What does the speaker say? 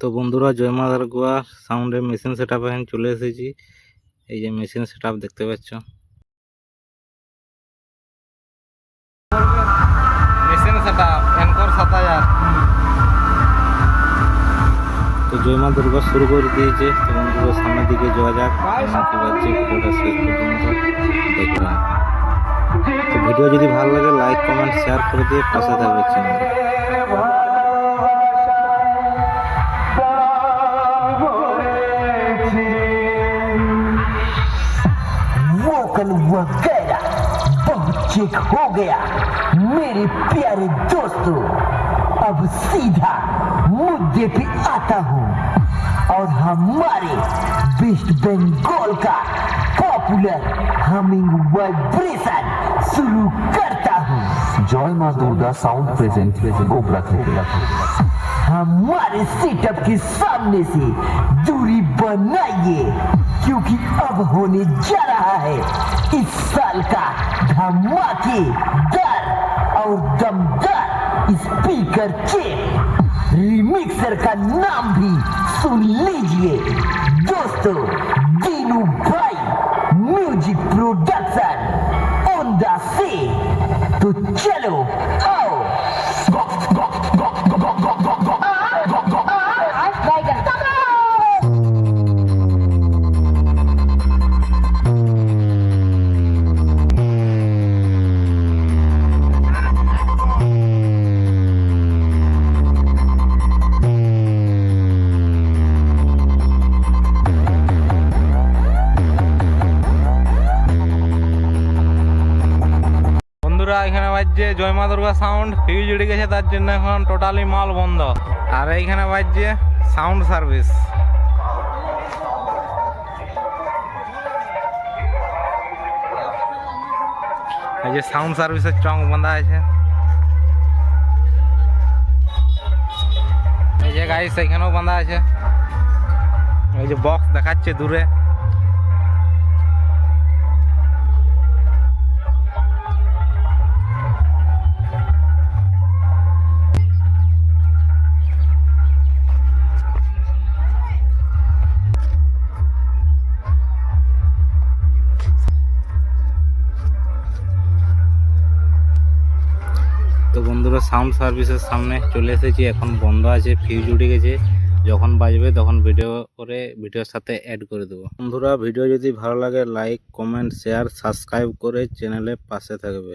তো বন্ধুরা, জয় মা দুর্গা সাউন্ডের মেশিন সেটআপ এখন চলে এসেছি। এই যে মেশিন সেটআপ দেখতে পাচ্ছ, মেশিন সেটআপ এনকর 7000। তো জয় মা দুর্গা শুরু করে দিয়েছে। তো বন্ধুরা, সামনের দিকে যাওয়া যাক, কি বাজছে ভিডিওটা শেষ পর্যন্ত দেখবেন। তো ভিডিও যদি ভালো লাগে লাইক কমেন্ট শেয়ার করে দিয়ে পাশে থাকবে চ্যানেল। वगैरह बहुत चेक हो गया मेरे प्यारे दोस्तों। अब सीधा मुद्दे पे आता हूँ और हमारे वेस्ट बंगाल का पॉपुलर हमिंग वाइब्रेशन शुरू करता हूँ। जय मां दुर्गा साउंड प्रेजेंट गोबरा থেকে हमारे सेटअप के सामने से दूरी बनाइए, क्योंकि अब होने जा रहा है इस साल का धमाकेदार और दमदार स्पीकर चिप। रिमिक्सर का नाम भी सुन लीजिए दोस्तों, दीनू भाई म्यूजिक प्रोडक्शन ओंदा से। तो चलो आओ। বন্ধুরা, এখানে বাজছে জয় মা দুর্গা সাউন্ড, ফিউজ উড়ে গেছে, তার জন্য এখন টোটালি মাল বন্ধ। আর এইখানে বাজছে সাউন্ড সার্ভিস। এই যে সাউন্ড সার্ভিসের চং বাঁধা আছে। এই যে গাইস এখানেও বাঁধা আছে। এই যে বক্স দেখাচ্ছে দূরে। তো বন্ধুরা, সাউন্ড সার্ভিসের সামনে চলে এসেছি। এখন বন্ধ আছে, ফিউজ উড়ে গেছে। যখন বাজবে তখন ভিডিও করে ভিডিওর সাথে অ্যাড করে দেবো। বন্ধুরা, ভিডিও যদি ভালো লাগে লাইক কমেন্ট শেয়ার সাবস্ক্রাইব করে চ্যানেলের পাশে থাকবে।